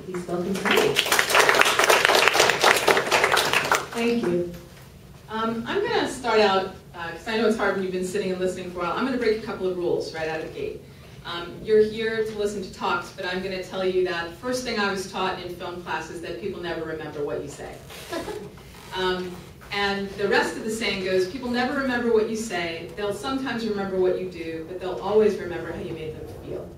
Please welcome Crude. Thank you. I'm going to start out, because I know it's hard when you've been sitting and listening for a while, I'm going to break a couple of rules right out of the gate. You're here to listen to talks, but I'm going to tell you that the first thing I was taught in film class is that people never remember what you say. And the rest of the saying goes, people never remember what you say, they'll sometimes remember what you do, but they'll always remember how you made them feel.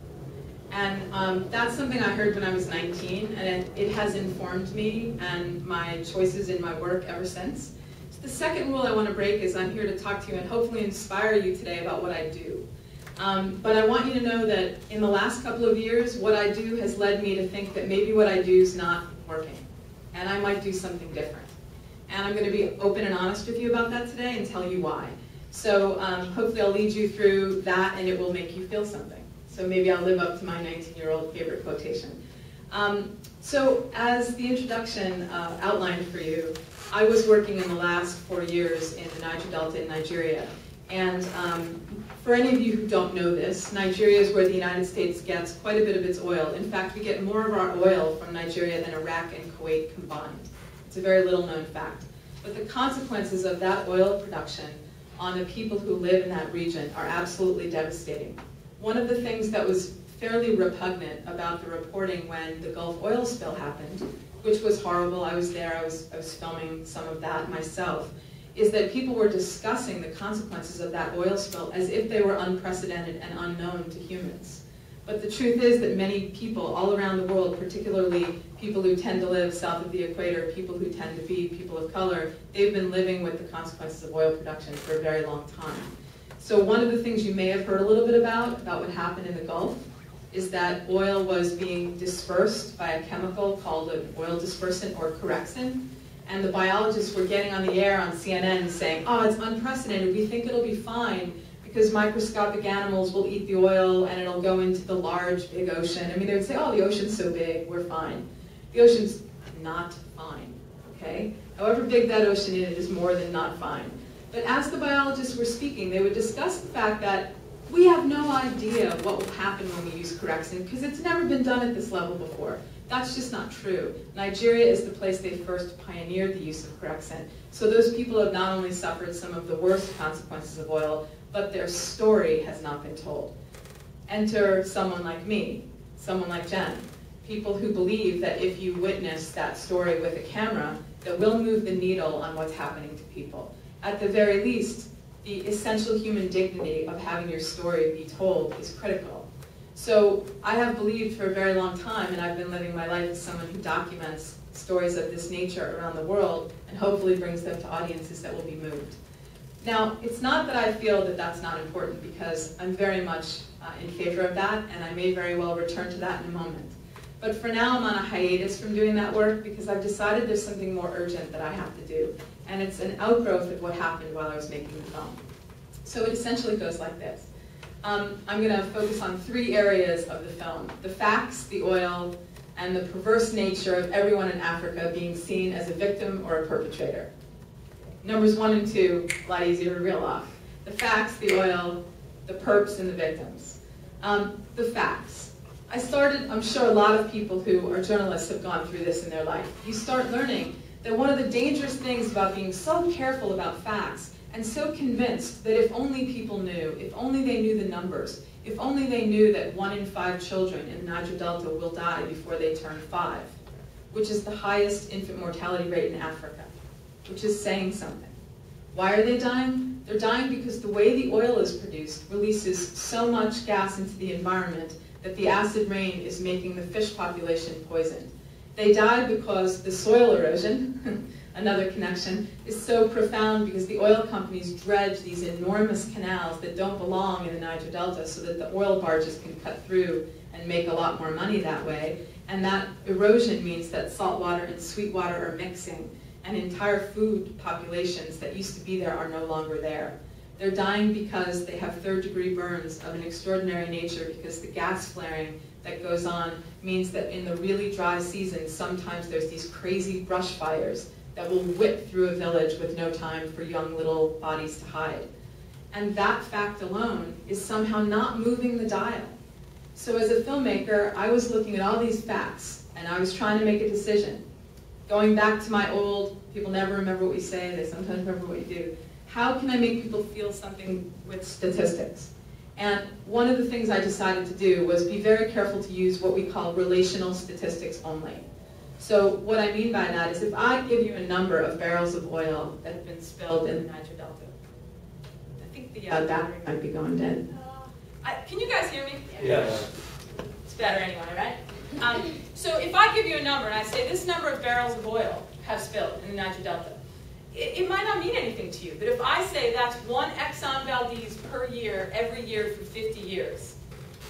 And that's something I heard when I was 19, and it has informed me and my choices in my work ever since. So the second rule I want to break is I'm here to talk to you and hopefully inspire you today about what I do. But I want you to know that in the last couple of years, what I do has led me to think that maybe what I do is not working, and I might do something different. And I'm going to be open and honest with you about that today and tell you why. So hopefully I'll lead you through that and it will make you feel something. So maybe I'll live up to my 19-year-old favorite quotation. So as the introduction outlined for you, I was working in the last 4 years in the Niger Delta in Nigeria. And for any of you who don't know this, Nigeria is where the United States gets quite a bit of its oil. In fact, we get more of our oil from Nigeria than Iraq and Kuwait combined. It's a very little known fact. But the consequences of that oil production on the people who live in that region are absolutely devastating. One of the things that was fairly repugnant about the reporting when the Gulf oil spill happened, which was horrible, I was there, I was filming some of that myself, is that people were discussing the consequences of that oil spill as if they were unprecedented and unknown to humans. But the truth is that many people all around the world, particularly people who tend to live south of the equator, people who tend to be people of color, they've been living with the consequences of oil production for a very long time. So one of the things you may have heard a little bit about what happened in the Gulf is that oil was being dispersed by a chemical called an oil dispersant or correxin. And the biologists were getting on the air on CNN saying, oh, it's unprecedented, we think it'll be fine because microscopic animals will eat the oil and it'll go into the large, big ocean. I mean, they would say, oh, the ocean's so big, we're fine. The ocean's not fine, okay? However big that ocean is, it is more than not fine. But as the biologists were speaking, they would discuss the fact that we have no idea what will happen when we use corexin because it's never been done at this level before. That's just not true. Nigeria is the place they first pioneered the use of corexin. So those people have not only suffered some of the worst consequences of oil, but their story has not been told. Enter someone like me, someone like Jen, people who believe that if you witness that story with a camera, that we'll move the needle on what's happening to people. At the very least, the essential human dignity of having your story be told is critical. So I have believed for a very long time, and I've been living my life as someone who documents stories of this nature around the world and hopefully brings them to audiences that will be moved. Now, it's not that I feel that that's not important because I'm very much in favor of that, and I may very well return to that in a moment. But for now, I'm on a hiatus from doing that work because I've decided there's something more urgent that I have to do. And it's an outgrowth of what happened while I was making the film. So it essentially goes like this. I'm going to focus on 3 areas of the film: the facts, the oil, and the perverse nature of everyone in Africa being seen as a victim or a perpetrator. Numbers 1 and 2, a lot easier to reel off. The facts, the oil, the perps, and the victims. The facts. I'm sure a lot of people who are journalists have gone through this in their life. You start learning that one of the dangerous things about being so careful about facts and so convinced that if only people knew, if only they knew the numbers, if only they knew that 1 in 5 children in the Niger Delta will die before they turn 5, which is the highest infant mortality rate in Africa, which is saying something. Why are they dying? They're dying because the way the oil is produced releases so much gas into the environment that the acid rain is making the fish population poisoned. They die because the soil erosion, another connection, is so profound because the oil companies dredge these enormous canals that don't belong in the Niger Delta so that the oil barges can cut through and make a lot more money that way. And that erosion means that salt water and sweet water are mixing, and entire food populations that used to be there are no longer there. They're dying because they have third-degree burns of an extraordinary nature because the gas flaring that goes on means that in the really dry season, sometimes there's these crazy brush fires that will whip through a village with no time for young little bodies to hide. And that fact alone is somehow not moving the dial. So as a filmmaker, I was looking at all these facts, and I was trying to make a decision. Going back to my old, people never remember what we say, they sometimes remember what you do. How can I make people feel something with statistics? And one of the things I decided to do was be very careful to use what we call relational statistics only. So what I mean by that is if I give you a number of barrels of oil that have been spilled in the Niger Delta, I think the battery might be going dead. Can you guys hear me? Yeah. It's better anyway, right? So if I give you a number and I say this number of barrels of oil have spilled in the Niger Delta, it might not mean anything to you. But if I say that's one Exxon Valdez per year, every year for 50 years,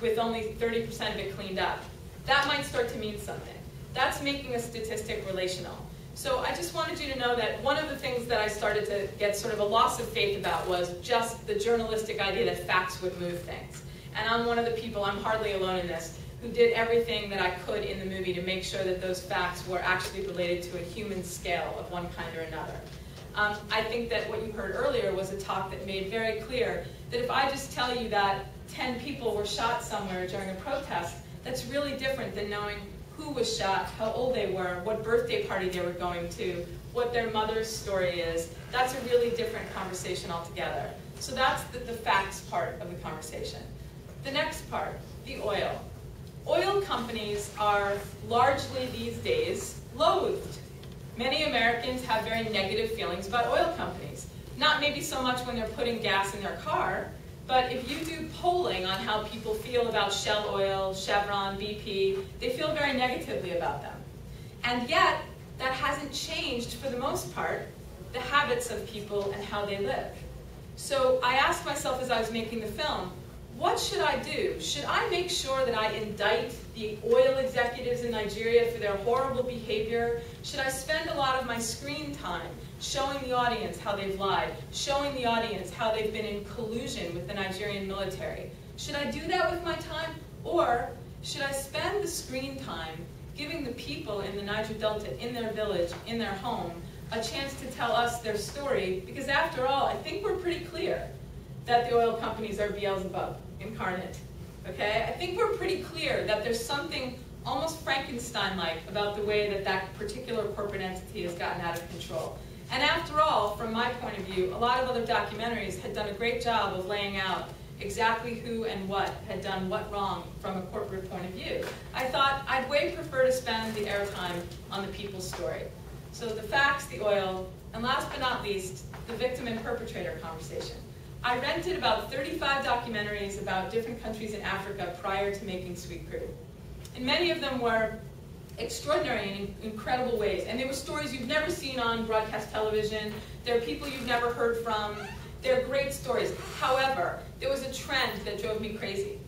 with only 30% of it cleaned up, that might start to mean something. That's making a statistic relational. So I just wanted you to know that one of the things that I started to get sort of a loss of faith about was just the journalistic idea that facts would move things. And I'm one of the people, I'm hardly alone in this, who did everything that I could in the movie to make sure that those facts were actually related to a human scale of one kind or another. I think that what you heard earlier was a talk that made very clear that if I just tell you that 10 people were shot somewhere during a protest, that's really different than knowing who was shot, how old they were, what birthday party they were going to, what their mother's story is. That's a really different conversation altogether. So that's the facts part of the conversation. The next part, the oil. Oil companies are largely these days loathed. Many Americans have very negative feelings about oil companies. Not maybe so much when they're putting gas in their car, but if you do polling on how people feel about Shell Oil, Chevron, BP, they feel very negatively about them. And yet, that hasn't changed, for the most part, the habits of people and how they live. So I asked myself as I was making the film, what should I do? Should I make sure that I indict the oil executives in Nigeria for their horrible behavior? Should I spend a lot of my screen time showing the audience how they've lied, showing the audience how they've been in collusion with the Nigerian military? Should I do that with my time? Or should I spend the screen time giving the people in the Niger Delta, in their village, in their home, a chance to tell us their story? Because after all, I think we're pretty clear that the oil companies are Beelzebub incarnate. Okay? I think we're pretty clear that there's something almost Frankenstein-like about the way that that particular corporate entity has gotten out of control. And after all, from my point of view, a lot of other documentaries had done a great job of laying out exactly who and what had done what wrong from a corporate point of view. I thought I'd way prefer to spend the airtime on the people's story. So the facts, the oil, and last but not least, the victim and perpetrator conversation. I rented about 35 documentaries about different countries in Africa prior to making Sweet Crude. And many of them were extraordinary in incredible ways. And they were stories you've never seen on broadcast television. They're people you've never heard from. They're great stories. However, there was a trend that drove me crazy.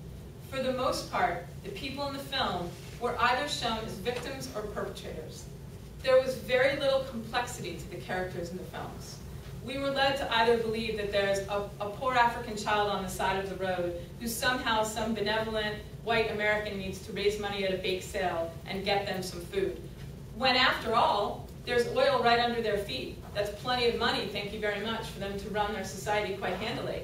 For the most part, the people in the film were either shown as victims or perpetrators. There was very little complexity to the characters in the films. We were led to either believe that there's a poor African child on the side of the road who somehow some benevolent white American needs to raise money at a bake sale and get them some food. When after all, there's oil right under their feet. That's plenty of money, thank you very much, for them to run their society quite handily.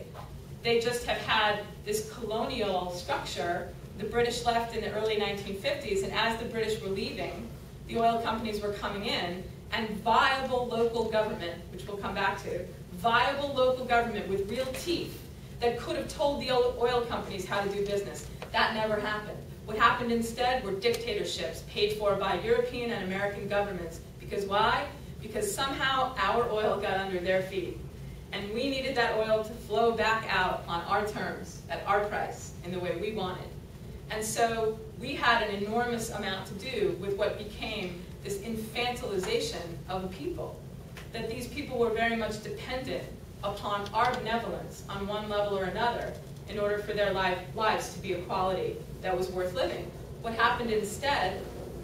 They just have had this colonial structure. The British left in the early 1950s, and as the British were leaving, the oil companies were coming in, and viable local government, which we'll come back to, viable local government with real teeth that could have told the oil companies how to do business. That never happened. What happened instead were dictatorships paid for by European and American governments. Because why? Because somehow our oil got under their feet. And we needed that oil to flow back out on our terms, at our price, in the way we wanted. And so we had an enormous amount to do with what became this infantilization of the people. That these people were very much dependent upon our benevolence on one level or another in order for their lives to be a quality that was worth living. What happened instead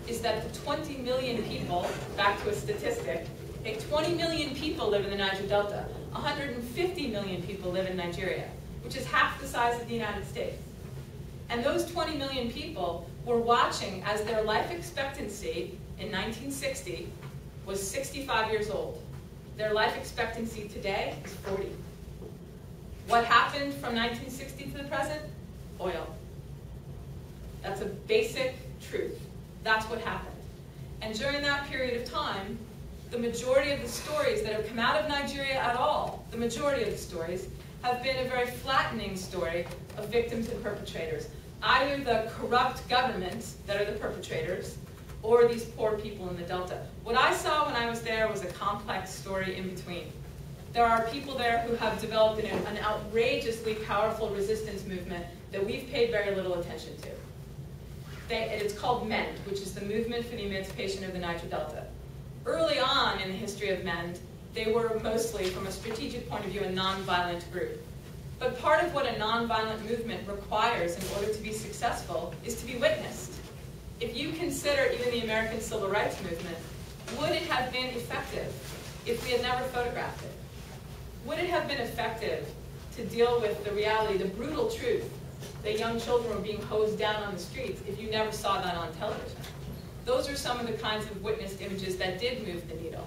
is that the 20 million people, back to a statistic, 20 million people live in the Niger Delta. 150 million people live in Nigeria, which is half the size of the United States. And those 20 million people were watching as their life expectancy in 1960 was 65 years old. Their life expectancy today is 40. What happened from 1960 to the present? Oil. That's a basic truth. That's what happened. And during that period of time, the majority of the stories that have come out of Nigeria at all, the majority of the stories, have been a very flattening story of victims and perpetrators. Either the corrupt governments that are the perpetrators, or these poor people in the Delta. What I saw when I was there was a complex story in between. There are people there who have developed an outrageously powerful resistance movement that we've paid very little attention to. It's called MEND, which is the Movement for the Emancipation of the Niger Delta. Early on in the history of MEND, they were mostly, from a strategic point of view, a nonviolent group. But part of what a nonviolent movement requires in order to be successful is to be witnessed. If you consider even the American Civil Rights Movement, would it have been effective if we had never photographed it? Would it have been effective to deal with the reality, the brutal truth, that young children were being hosed down on the streets if you never saw that on television? Those are some of the kinds of witnessed images that did move the needle.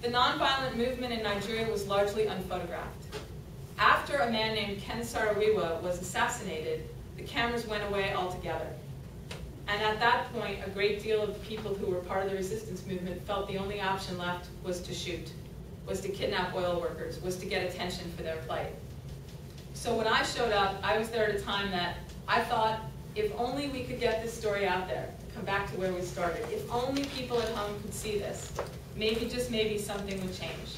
The nonviolent movement in Nigeria was largely unphotographed. After a man named Ken Saro-Wiwa was assassinated, the cameras went away altogether. And at that point, a great deal of people who were part of the resistance movement felt the only option left was to shoot, was to kidnap oil workers, was to get attention for their plight. So when I showed up, I was there at a time that I thought, if only we could get this story out there, to come back to where we started, if only people at home could see this, maybe, just maybe, something would change.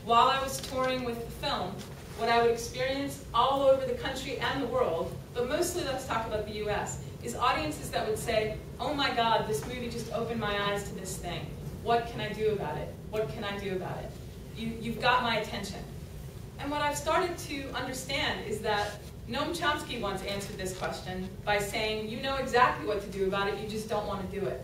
While I was touring with the film, what I would experience all over the country and the world, but mostly let's talk about the US, is audiences that would say, oh my God, this movie just opened my eyes to this thing. What can I do about it? What can I do about it? You've got my attention. And what I've started to understand is that Noam Chomsky once answered this question by saying, you know exactly what to do about it, you just don't want to do it.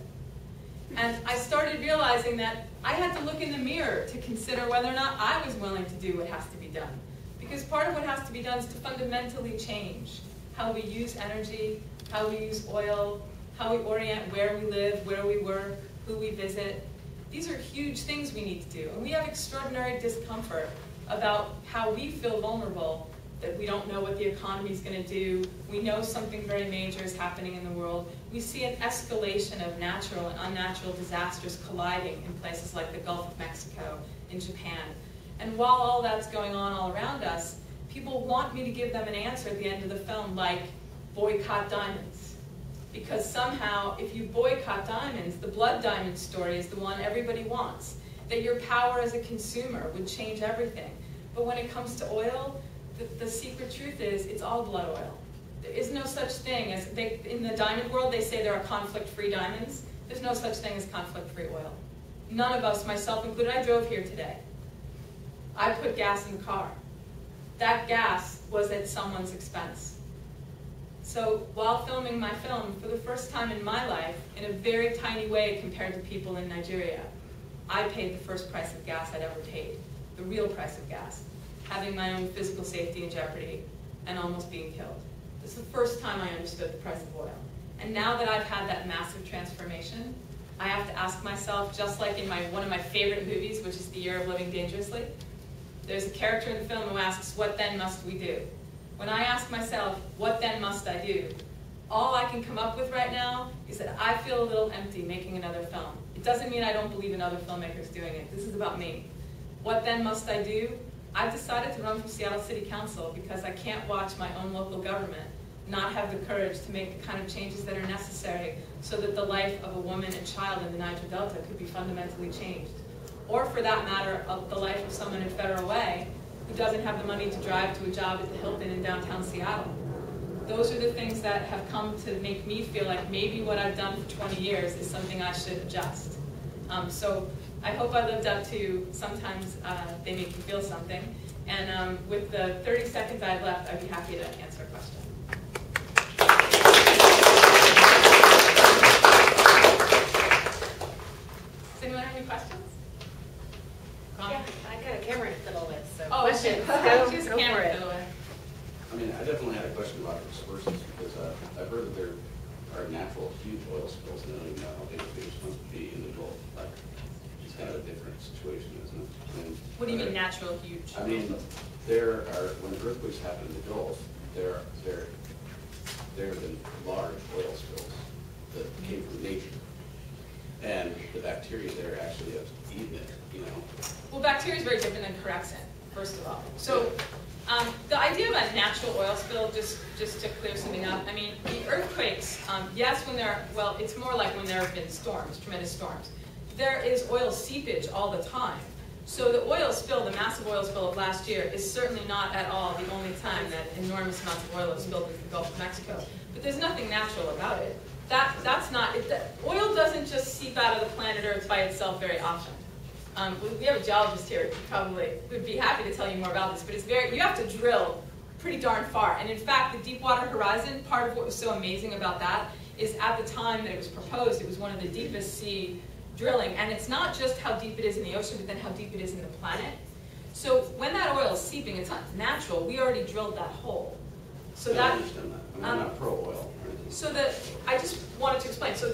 And I started realizing that I had to look in the mirror to consider whether or not I was willing to do what has to be done. Because part of what has to be done is to fundamentally change how we use energy, how we use oil, how we orient where we live, where we work, who we visit. These are huge things we need to do. And we have extraordinary discomfort about how we feel vulnerable, that we don't know what the economy is going to do. We know something very major is happening in the world. We see an escalation of natural and unnatural disasters colliding in places like the Gulf of Mexico, in Japan. And while all that's going on all around us, people want me to give them an answer at the end of the film, like, boycott diamonds. Because somehow, if you boycott diamonds, the blood diamond story is the one everybody wants. That your power as a consumer would change everything. But when it comes to oil, the secret truth is it's all blood oil. There is no such thing as, in the diamond world, they say there are conflict-free diamonds. There's no such thing as conflict-free oil. None of us, myself included, I drove here today. I put gas in the car. That gas was at someone's expense. So while filming my film, for the first time in my life, in a very tiny way compared to people in Nigeria, I paid the first price of gas I'd ever paid, the real price of gas, having my own physical safety in jeopardy and almost being killed. This is the first time I understood the price of oil. And now that I've had that massive transformation, I have to ask myself, just like in one of my favorite movies, which is The Year of Living Dangerously, there's a character in the film who asks, what then must we do? When I ask myself, what then must I do? All I can come up with right now is that I feel a little empty making another film. It doesn't mean I don't believe in other filmmakers doing it. This is about me. What then must I do? I've decided to run for Seattle City Council because I can't watch my own local government not have the courage to make the kind of changes that are necessary so that the life of a woman and child in the Niger Delta could be fundamentally changed. Or for that matter, the life of someone in Federal Way who doesn't have the money to drive to a job at the Hilton in downtown Seattle. Those are the things that have come to make me feel like maybe what I've done for 20 years is something I should adjust. So I hope I lived up to sometimes they make you feel something. And with the 30 seconds I have left, I'd be happy to answer a question. Does anyone have any questions? Yeah, I got a camera to fiddle with, so questions. Go for it. I mean, I definitely had a question about resources because I've heard that there are natural huge oil spills and I don't even know how big they're supposed to be in the Gulf. Like, it's kind of a different situation, isn't it? And, what do you mean natural huge? I mean, there are, when earthquakes happen in the Gulf, there have been large oil spills that came from nature. And the bacteria that are actually eating it, you know? Well, bacteria is very different than correxin, first of all. So the idea about natural oil spill, just to clear something up, I mean, the earthquakes, yes, when there are, well, it's more like when there have been storms, tremendous storms. There is oil seepage all the time. So the oil spill, the massive oil spill of last year, is certainly not at all the only time that enormous amounts of oil have spilled into the Gulf of Mexico. But there's nothing natural about it. That's not, oil doesn't just seep out of the planet Earth by itself very often. We have a geologist here who probably would be happy to tell you more about this, but it's you have to drill pretty darn far. And in fact, the Deepwater Horizon, part of what was so amazing about that is at the time that it was proposed, it was one of the deepest sea drilling. And it's not just how deep it is in the ocean, but then how deep it is in the planet. So when that oil is seeping, it's not natural. We already drilled that hole. So I understand that. I'm not pro-oil. So I just wanted to explain. So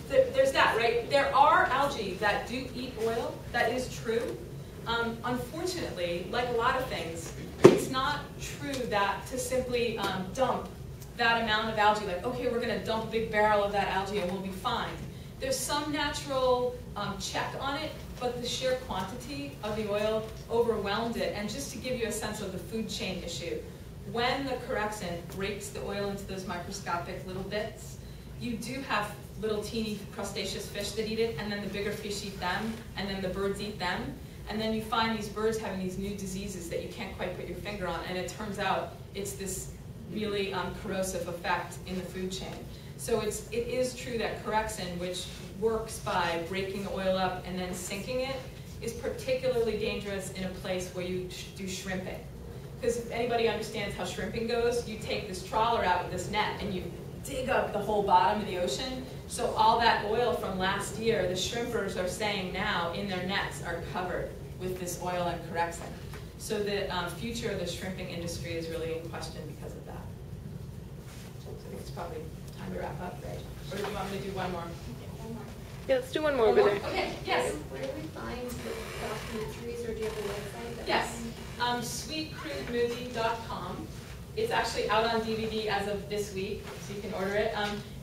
there's that, right? There are algae that do eat oil. That is true. Unfortunately, like a lot of things, it's not true that to simply dump that amount of algae, like, okay, we're going to dump a big barrel of that algae and we'll be fine. There's some natural check on it, but the sheer quantity of the oil overwhelmed it. And just to give you a sense of the food chain issue, when the corexin breaks the oil into those microscopic little bits, you do have little teeny crustaceous fish that eat it, and then the bigger fish eat them, and then the birds eat them. And then you find these birds having these new diseases that you can't quite put your finger on, and it turns out it's this really corrosive effect in the food chain. So it is true that corexin, which works by breaking the oil up and then sinking it, is particularly dangerous in a place where you do shrimping. Because if anybody understands how shrimping goes, you take this trawler out with this net and you dig up the whole bottom of the ocean. So all that oil from last year, the shrimpers are saying now in their nets are covered with this oil and corexin. So the future of the shrimping industry is really in question because of that. So I think it's probably time to wrap up, right? Or do you want me to do one more? Yeah, let's do one more over there. Okay, yes. Where do we find the documentaries, or do you have a website? Yes, sweetcrudemovie.com. It's actually out on DVD as of this week, so you can order it.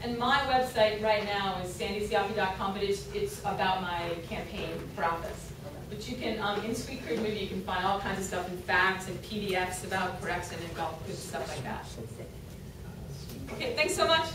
And my website right now is sandycioffi.com, but it's about my campaign for office. But you can, in Sweet Crude Movie, you can find all kinds of stuff and facts and PDFs about corexin and good stuff like that. Okay, thanks so much.